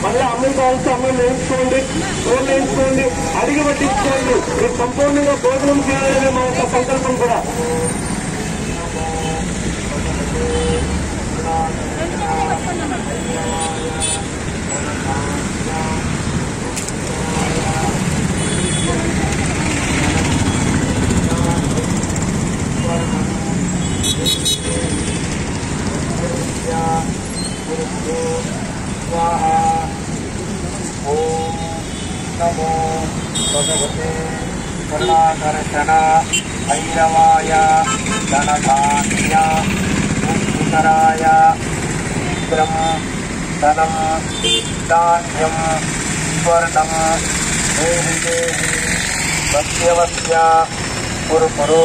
మళ్ళీ అన్నం కావాల్సి అన్నం వేయించుకోండి, కూరలు వేయించుకోండి, అడిగి పట్టించుకోండి. మీరు సంపూర్ణంగా భోజనం చేయాలనే మా యొక్క సంకల్పం కూడా. ఓం నమో భగవతే కరుణాకర్షణ భైరవాయ ధనధాన్య ముక్తికరాయ శీఘ్రం ధనం ధాన్యం స్వర్ణం దేహి దేహి వస్య కురు కురు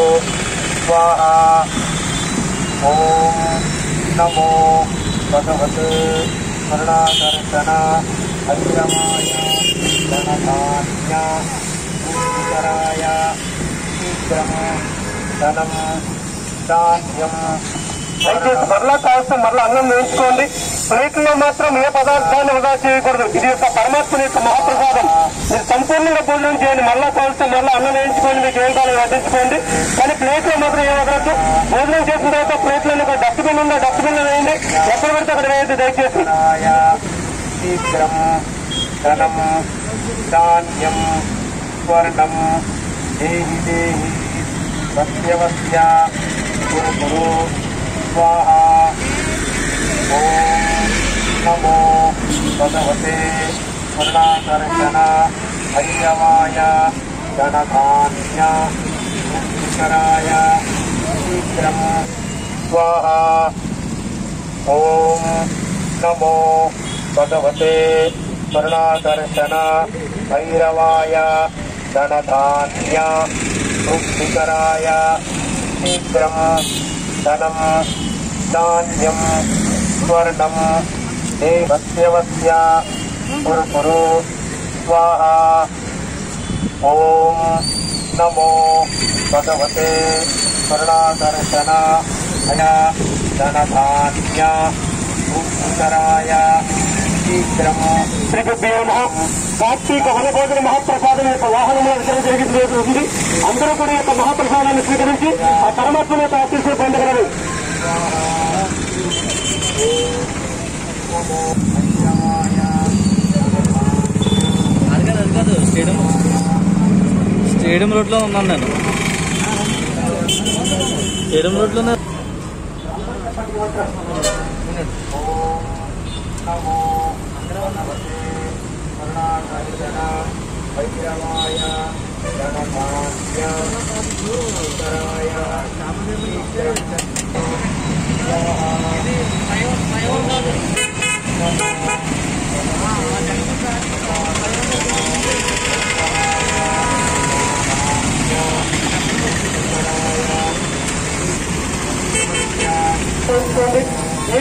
స్వాహా. ఓం నమో భగవతే కరుణాకర్షణ భైరవాయ ధనధాన్య ముక్తికరాయ శీఘ్రం ధనం ధాన్యం. దయచేసి మరలా కావలసిన మరలా అన్నం వేయించుకోండి. ప్లేట్లో మాత్రం ఏ పదార్థాన్ని వృధా చేయకూడదు. ఇది యొక్క పరమాత్మ యొక్క మహాప్రసాదం. మీరు సంపూర్ణంగా భోజనం చేయండి. మరలా కావలసిన మరలా అన్నం వేయించుకోండి, మీకు ఏం కావాలో వడ్డించుకోండి. కానీ ప్లేట్లో మాత్రం ఏం వదలద్దు. భోజనం చేసిన తర్వాత ప్లేట్లను ఒక డస్ట్బిన్ ఉందా, డస్ట్బిన్ లో వేయండి. ఎక్కడ పడితే అక్కడ వేయద్దు దయచేసి. శీఘ్రం ధనం ధాన్యం స్వర్ణం దేహి దేహి వస్య కురు కురు స్వాహా. ఓం నమో భగవతే కరుణాకర్షణ భైరవాయ ధనధాన్య ముక్తికరాయ శీఘ్రం స్వాహా. ఓం నమో భగవతే కరుణాకర్షణ భైరవాయ ధనధాన్య ముక్తికరాయ శీఘ్రం ధనం ధాన్యం స్వర్ణం దేవస్య కురు కురు స్వాహా. ఓం నమో భగవతే కరుణాకర్షణ ధనధాన్య ముక్తికరాయ శీఘ్రం. కార్తీక వనభోజన మహాప్రసాదం యొక్క వాహనంలో వితరణ జరుగుతుంది. అందరూ కూడా యొక్క మహాప్రసాదాన్ని స్వీకరించి ఆ పరమాత్మ యొక్క ఆశీస్సులు పొందగలరు. అది కాదు స్టేడియం రోడ్ లో ఉన్నాను నేను. స్టేడియం రోడ్ లోనే. భైరవాయ ధనధాన్య ముక్తికరాయ ఏ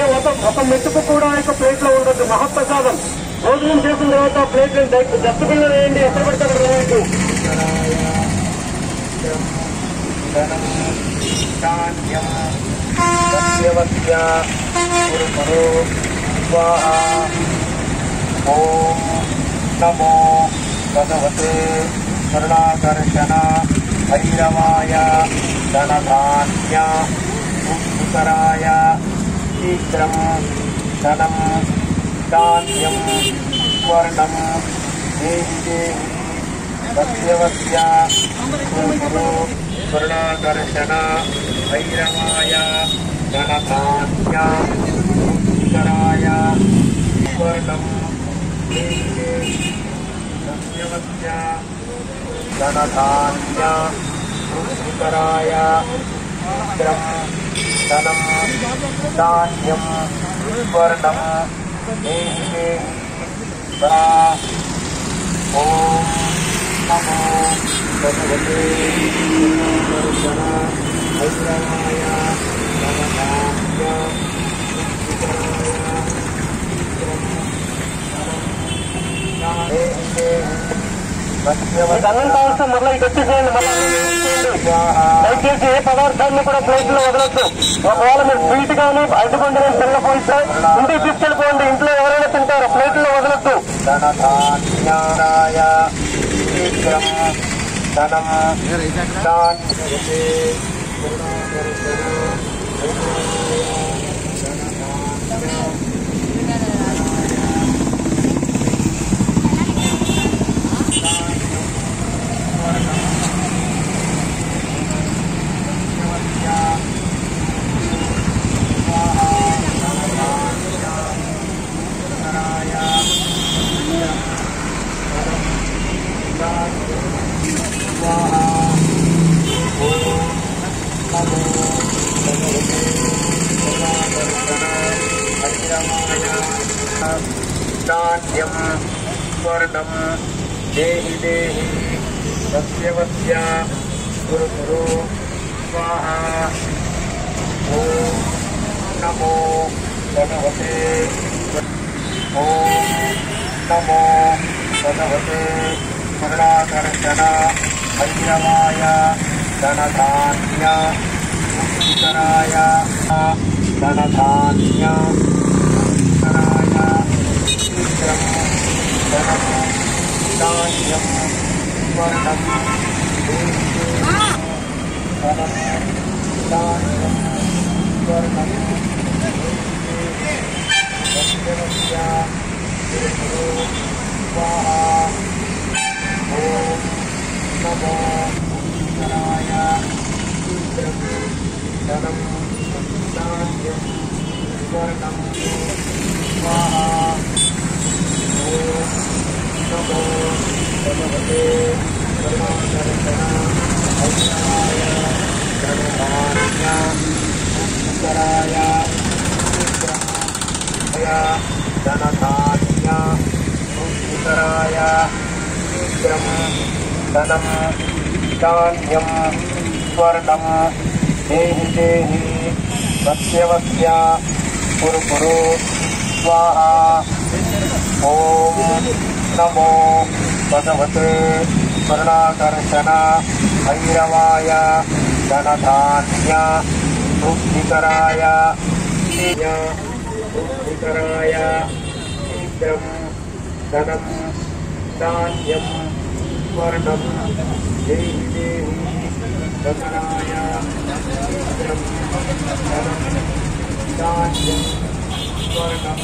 ఒక మెట్టుకు కూడా యొక్క ప్లేట్ లో ఉండదు. మహాప్రసాదం. భోజనం చేసిన తర్వాత ప్లేట్ డస్ట్బిన్ లో వేయండి. ఎక్కడ పడితే అక్కడ వేయద్దు. ఓం నమో భగవతే కరుణాకర్షణ భైరవాయ ధనధాన్య ముక్తికరాయ శీఘ్రం ధనం ధాన్యం స్వర్ణం దేహి దేహి వస్య కురు కురు కరుణాకర్షణ భైరవాయ ధనధాన్య ముక్తికరాయ స్వర్ణం దేహి దేహి వస్య ధనధాన్య ముక్తికరాయ శీఘ్రం ధనం ధాన్యం స్వర్ణం దేహి దేహి. ఓం నమో భగవతే కరుణాకర్షణ భైరవాయ ధనధాన్య ముక్తికరాయ శీఘ్రం ధనం దేహి దేహి అన్నం కావాల్సిన మరలా ఇటు వచ్చేసేయండి. మళ్ళీ దయచేసి ఏ పదార్థాన్ని కూడా ప్లేట్ లో వదలొద్దు. ఒకవేళ మీరు స్వీట్ గానీ అడ్డుకుంటే పిల్ల పోయిస్తే ఇంటికి తీసుకెళ్ళిపోండి. ఇంట్లో ఎవరైనా తింటారు. ప్లేట్ లో ధనధాన్యాయ శీఘ్రం ధనం ధాన్యవతే ధాన్యం స్వర్ణం దేహి దేహి సత్యవస్య గురు గురు స్వాహా ఓం నమో భగవతే ఓం నమో భగవతే కరుణాకర్షణ భైరవాయ ధనధాన్య ముక్తికరాయ ధనధాన్య శీఘ్రం ధనం ధాన్యం స్వర్ణం ధనం ధాన్యం స్వర్ణం స్వాహా ఓం నమో శంకరాయ శీఘ్రం ధనం ధాన్యం స్వర్ణం స్వాహా ఓం నమో భగవతే కరుణాకర్షణ భైరవాయ ధనధాన్య ముక్తికరాయ శీఘ్రం ధనధాన్య ముక్తికరాయ శీఘ్రం ధనం ధాన్యం స్వర్ణం దేహి దేహి సత్యవస్య కురు కురు స్వాహా ఓం నమో భగవతే కరుణాకర్షణ భైరవాయ ధనధాన్య ముక్తికరాయ ముక్తికరాయ శీఘ్రం ధనం ధాన్యం స్వర్ణం దేహి దేహి సకరాయ శీఘ్రం ధనం ధాన్యం స్వర్ణం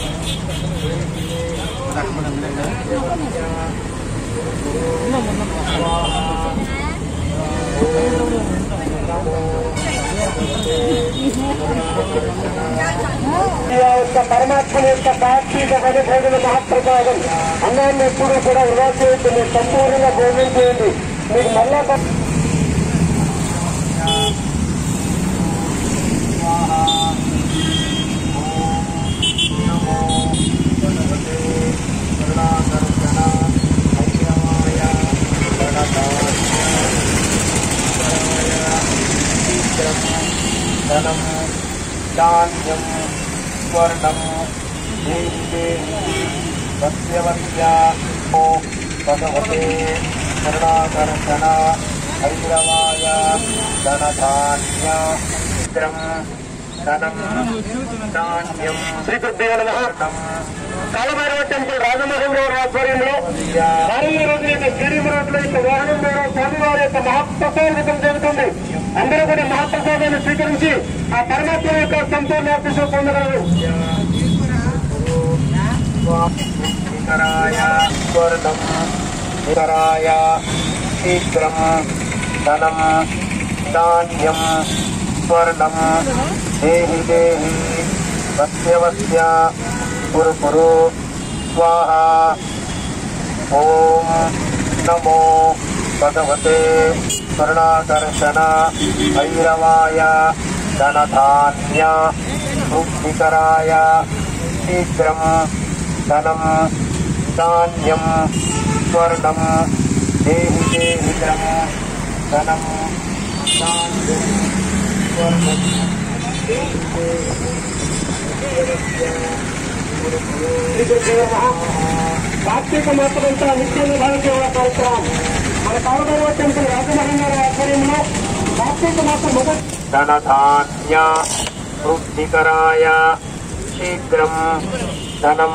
పరమాత్మ యొక్క సాక్షిక పరిభోజన మహాప్రసాదం అన్నాన్ని ఎప్పుడూ కూడా వృధా చేయొద్దు. మీరు సంపూర్ణంగా భోజనం చేయండి. మీకు మళ్ళా ధనం ధాన్యం స్వర్ణం దేహి దేహి సత్యవస్య భగవతే కరుణాకర్షణ భైరవాయ ధనధాన్య శీఘ్రం ధనం ధాన్యం శ్రీ గురుదేవుల కాలభైరవ టెంపుల్ రాజమహేంద్ర ఆధ్వర్యంలో వారం రోజుల యొక్క స్టేడియం రోడ్లో యొక్క వాహనం ద్వారా స్వామివారి యొక్క మహాప్రసాదం జరుగుతుంది. అందరూ కూడా మహాప్రసాదాన్ని స్వీకరించి ఆ పరమాత్మ యొక్క సంపూర్ణ ఆశీస్సులు పొందగలరు. ముక్తికరాయ స్వర్ణం నికరాయ శీఘ్రం ధనం ధాన్యం స్వర్ణం దేహి దేహి సత్యవస్య కురు కురు స్వాహా ఓం నమో భగవతే కరుణాకర్షణ భైరవాయ ధనధాన్య ముక్తికరాయ శీఘ్రం ధనం ధాన్యం స్వర్ణం దేహి దేహి ధనం ధాన్యం స్వర్ణం దేహి కార్తీక మాసమంతా నిత్యంగా భారతీయ కార్యక్రమం మన కాలభైరవ టెంపుల్ రాజమహేంద్ర ఆధ్వర్యంలో కార్తీక మాసం మొదటి ధనధాన్య వృద్ధికరాయ శీఘ్రం ధనం